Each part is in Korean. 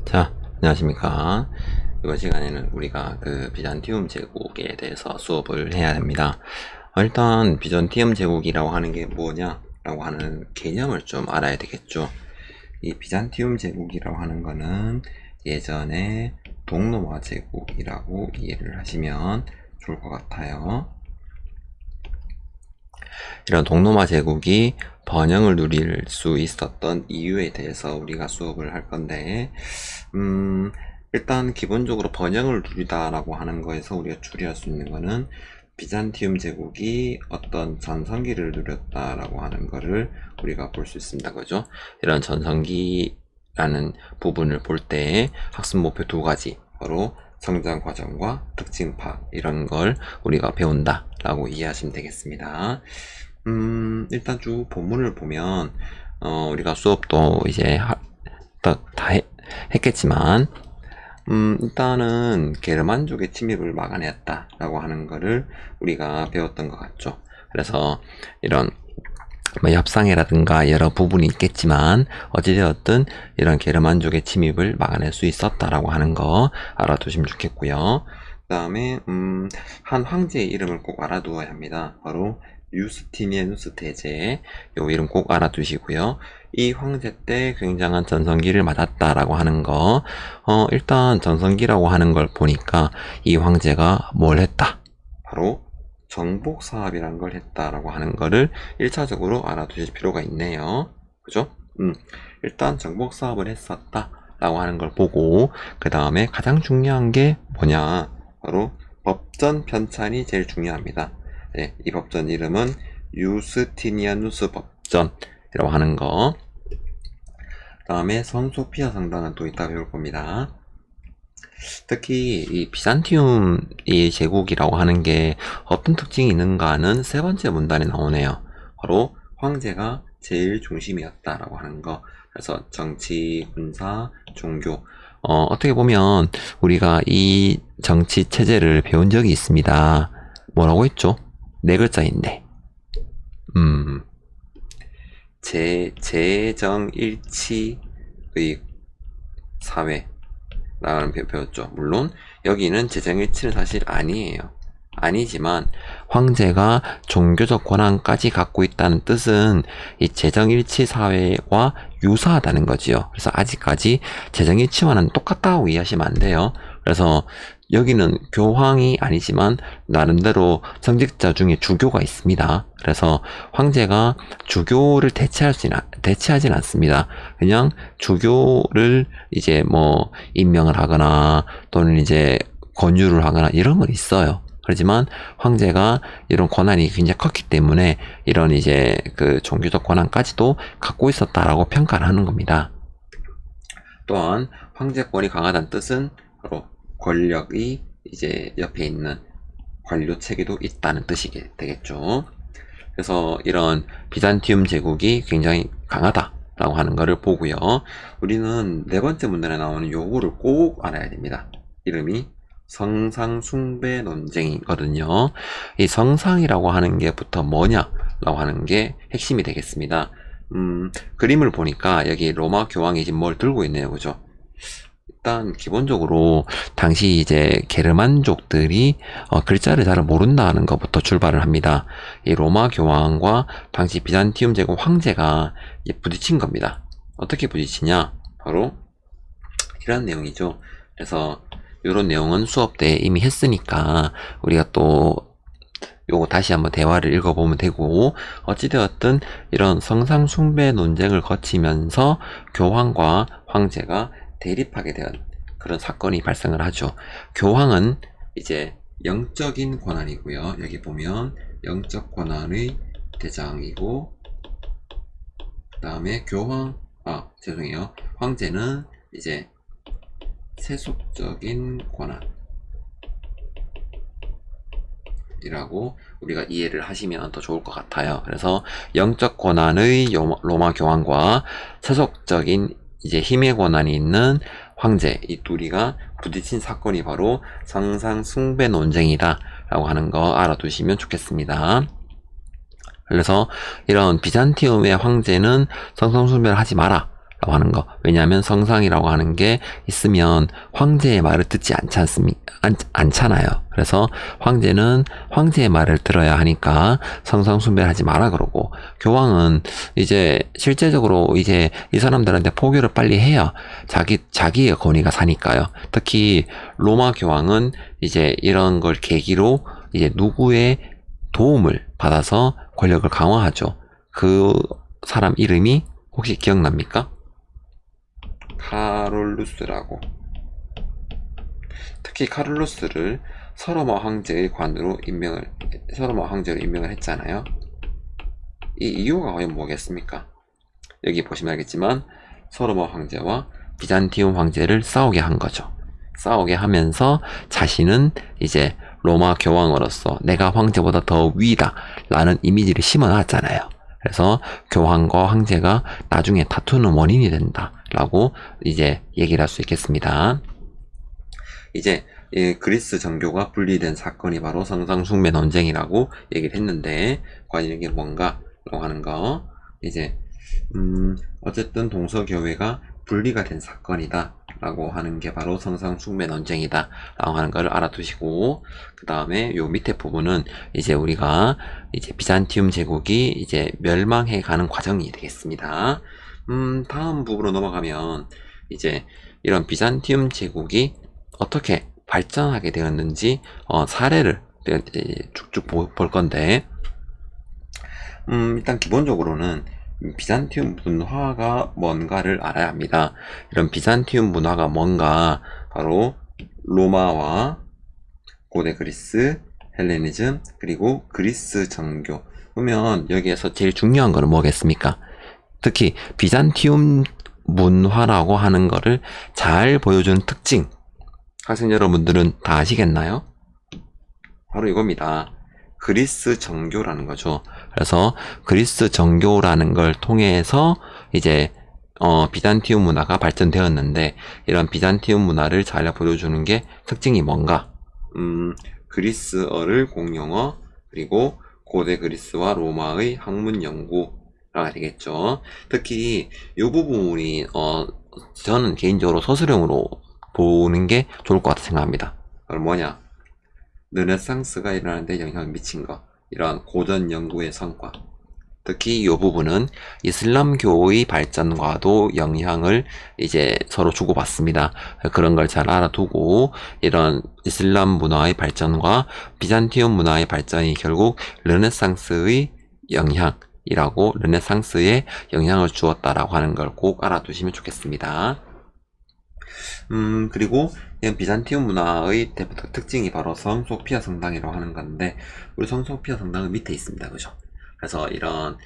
자, 안녕하십니까. 이번 시간에는 우리가 그 비잔티움 제국에 대해서 수업을 해야 됩니다. 일단 비잔티움 제국이라고 하는 게 뭐냐라고 하는 개념을 좀 알아야 되겠죠. 이 비잔티움 제국이라고 하는 거는 예전에 동로마 제국이라고 이해를 하시면 좋을 것 같아요. 이런 동로마 제국이 번영을 누릴 수 있었던 이유에 대해서 우리가 수업을 할 건데, 일단 기본적으로 번영을 누리다라고 하는 거에서 우리가 추리할 수 있는 거는 비잔티움 제국이 어떤 전성기를 누렸다라고 하는 거를 우리가 볼 수 있습니다. 그죠? 이런 전성기라는 부분을 볼 때 학습 목표 두 가지, 바로 성장 과정과 특징 파악, 이런 걸 우리가 배운다 라고 이해하시면 되겠습니다. 일단 쭉 본문을 보면 우리가 수업도 이제 했겠지만, 일단은 게르만족의 침입을 막아냈다 라고 하는 거를 우리가 배웠던 것 같죠. 그래서 이런 뭐 협상회라든가 여러 부분이 있겠지만 어찌되었든 이런 게르만족의 침입을 막아낼 수 있었다라고 하는 거 알아두시면 좋겠고요. 그 다음에 한 황제의 이름을 꼭 알아두어야 합니다. 바로 유스티니아누스 대제, 요 이름 꼭 알아두시고요. 이 황제 때 굉장한 전성기를 맞았다라고 하는 거, 일단 전성기라고 하는 걸 보니까 이 황제가 뭘 했다? 바로 정복 사업이라는 걸 했다라고 하는 거를 1차적으로 알아두실 필요가 있네요. 그죠? 일단 정복 사업을 했었다 라고 하는 걸 보고, 그 다음에 가장 중요한 게 뭐냐? 바로 법전 편찬이 제일 중요합니다. 네, 이 법전 이름은 유스티니아누스 법전이라고 하는 거. 그 다음에 성소피아 성당은 또 이따 배울 겁니다. 특히 이 비잔티움의 제국이라고 하는 게 어떤 특징이 있는가는 세 번째 문단에 나오네요. 바로 황제가 제일 중심이었다라고 하는 거. 그래서 정치, 군사, 종교. 어떻게 보면 우리가 이 정치 체제를 배운 적이 있습니다. 뭐라고 했죠? 네 글자인데. 재정일치의 사회 라는 배웠죠. 물론 여기는 재정일치는 사실 아니에요. 아니지만 황제가 종교적 권한까지 갖고 있다는 뜻은 이 재정일치 사회와 유사하다는 거지요. 그래서 아직까지 재정일치와는 똑같다고 이해하시면 안 돼요. 그래서 여기는 교황이 아니지만 나름대로 성직자 중에 주교가 있습니다. 그래서 황제가 주교를 대체하진 않습니다. 그냥 주교를 이제 뭐 임명을 하거나 또는 이제 권유를 하거나 이런 건 있어요. 그렇지만 황제가 이런 권한이 굉장히 컸기 때문에 이런 이제 그 종교적 권한까지도 갖고 있었다라고 평가를 하는 겁니다. 또한 황제권이 강하다는 뜻은 바로 권력이 이제 옆에 있는 관료 체계도 있다는 뜻이 되겠죠. 그래서 이런 비잔티움 제국이 굉장히 강하다라고 하는 것을 보고요. 우리는 네 번째 문단에 나오는 요거를 꼭 알아야 됩니다. 이름이 성상숭배 논쟁이거든요. 이 성상이라고 하는 게부터 뭐냐라고 하는 게 핵심이 되겠습니다. 그림을 보니까 여기 로마 교황이 지금 뭘 들고 있네요. 그죠? 일단 기본적으로 당시 이제 게르만족들이 글자를 잘 모른다는 것부터 출발을 합니다. 이 로마 교황과 당시 비잔티움 제국 황제가 부딪힌 겁니다. 어떻게 부딪히냐? 바로 이런 내용이죠. 그래서 이런 내용은 수업 때 이미 했으니까 우리가 또 요거 다시 한번 대화를 읽어보면 되고, 어찌되었든 이런 성상숭배 논쟁을 거치면서 교황과 황제가 대립하게 된 그런 사건이 발생을 하죠. 교황은 이제 영적인 권한이고요. 여기 보면 영적 권한의 대장이고, 그 다음에 황제는 이제 세속적인 권한이라고 우리가 이해를 하시면 더 좋을 것 같아요. 그래서 영적 권한의 로마 교황과 세속적인 이제 힘의 권한이 있는 황제, 이 둘이가 부딪힌 사건이 바로 성상숭배 논쟁이다 라고 하는 거 알아두시면 좋겠습니다. 그래서 이런 비잔티움의 황제는 성상숭배를 하지 마라 하는 거. 왜냐하면 성상이라고 하는 게 있으면 황제의 말을 듣지 않잖아요. 그래서 황제는 황제의 말을 들어야 하니까 성상 숭배하지 마라 그러고, 교황은 이제 실제적으로 이제 이 사람들한테 포교를 빨리 해야 자기의 권위가 사니까요. 특히 로마 교황은 이제 이런 걸 계기로 이제 누구의 도움을 받아서 권력을 강화하죠. 그 사람 이름이 혹시 기억납니까? 카롤루스라고. 특히 카롤루스를 서로마 황제의 관으로 서로마 황제로 임명을 했잖아요. 이 이유가 과연 뭐겠습니까? 여기 보시면 알겠지만 서로마 황제와 비잔티움 황제를 싸우게 한 거죠. 싸우게 하면서 자신은 이제 로마 교황으로서 내가 황제보다 더 위다 라는 이미지를 심어놨잖아요. 그래서 교황과 황제가 나중에 다투는 원인이 된다 라고 이제 얘기를 할 수 있겠습니다. 이제 그리스 정교가 분리된 사건이 바로 성상숭배 논쟁이라고 얘기를 했는데, 과연 이게 뭔가 라고 하는 거, 이제 어쨌든 동서교회가 분리가 된 사건이다 라고 하는 게 바로 성상숭배 논쟁이다 라고 하는 걸 알아두시고, 그 다음에 요 밑에 부분은 이제 우리가 이제 비잔티움 제국이 이제 멸망해 가는 과정이 되겠습니다. 다음 부분으로 넘어가면 이제 이런 비잔티움 제국이 어떻게 발전하게 되었는지 사례를 쭉쭉 볼 건데, 일단 기본적으로는 비잔티움 문화가 뭔가를 알아야 합니다. 이런 비잔티움 문화가 뭔가 바로 로마와 고대 그리스, 헬레니즘, 그리고 그리스 정교. 그러면 여기에서 제일 중요한 거는 뭐겠습니까? 특히 비잔티움 문화라고 하는 거를 잘 보여주는 특징, 학생 여러분들은 다 아시겠나요? 바로 이겁니다. 그리스 정교라는 거죠. 그래서 그리스 정교라는 걸 통해서 이제 비잔티움 문화가 발전되었는데, 이런 비잔티움 문화를 잘 보여주는 게 특징이 뭔가? 그리스어를 공용어, 그리고 고대 그리스와 로마의 학문 연구가 되겠죠. 특히 이 부분이 저는 개인적으로 서술형으로 보는 게 좋을 것 같다 생각합니다. 그럼 뭐냐? 르네상스가 일어나는데 영향을 미친 것, 이러한 고전 연구의 성과. 특히 이 부분은 이슬람교의 발전과도 영향을 이제 서로 주고받습니다. 그런 걸 잘 알아두고, 이런 이슬람 문화의 발전과 비잔티움 문화의 발전이 결국 르네상스의 영향이라고, 르네상스에 영향을 주었다라고 하는 걸 꼭 알아두시면 좋겠습니다. 그리고 이런 비잔티움 문화의 대표적 특징이 바로 성소피아 성당이라고 하는 건데, 우리 성소피아 성당은 밑에 있습니다. 그죠? 그래서 이런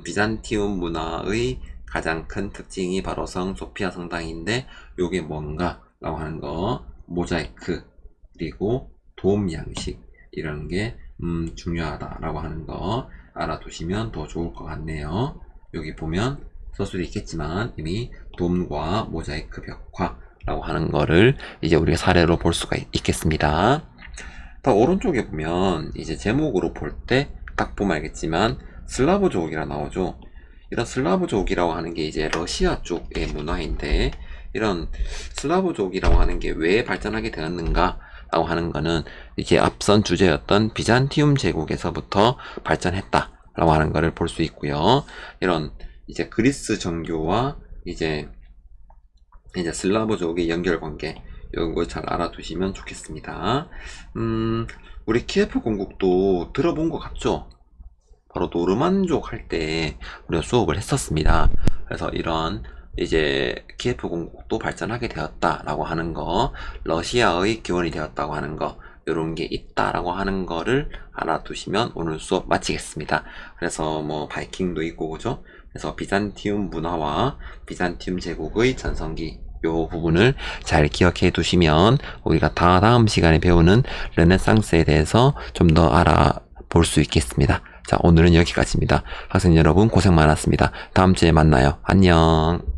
비잔티움 문화의 가장 큰 특징이 바로 성소피아 성당인데, 요게 뭔가 라고 하는 거, 모자이크, 그리고 돔 양식, 이런 게 중요하다라고 하는 거 알아두시면 더 좋을 것 같네요. 여기 보면 서술이 있겠지만 이미 돔과 모자이크 벽화라고 하는 거를 이제 우리가 사례로 볼 수가 있겠습니다. 더 오른쪽에 보면 이제 제목으로 볼 때 딱 보면 알겠지만 슬라브족이라 나오죠. 이런 슬라브족이라고 하는 게 이제 러시아 쪽의 문화인데, 이런 슬라브족이라고 하는 게 왜 발전하게 되었는가 라고 하는 거는 이게 앞선 주제였던 비잔티움 제국에서부터 발전했다 라고 하는 거를 볼 수 있고요. 이런 이제 그리스 정교와 이제 슬라브족의 연결관계, 이런 걸 잘 알아두시면 좋겠습니다. 우리 키예프 공국도 들어본 것 같죠? 바로 노르만족 할 때 우리가 수업을 했었습니다. 그래서 이런 이제 키예프 공국도 발전하게 되었다라고 하는 거, 러시아의 기원이 되었다고 하는 거, 이런 게 있다라고 하는 거를 알아두시면 오늘 수업 마치겠습니다. 그래서 뭐 바이킹도 있고, 그죠? 그래서 비잔티움 문화와 비잔티움 제국의 전성기, 요 부분을 잘 기억해 두시면 우리가 다음 시간에 배우는 르네상스에 대해서 좀 더 알아볼 수 있겠습니다. 자, 오늘은 여기까지입니다. 학생 여러분 고생 많았습니다. 다음 주에 만나요. 안녕.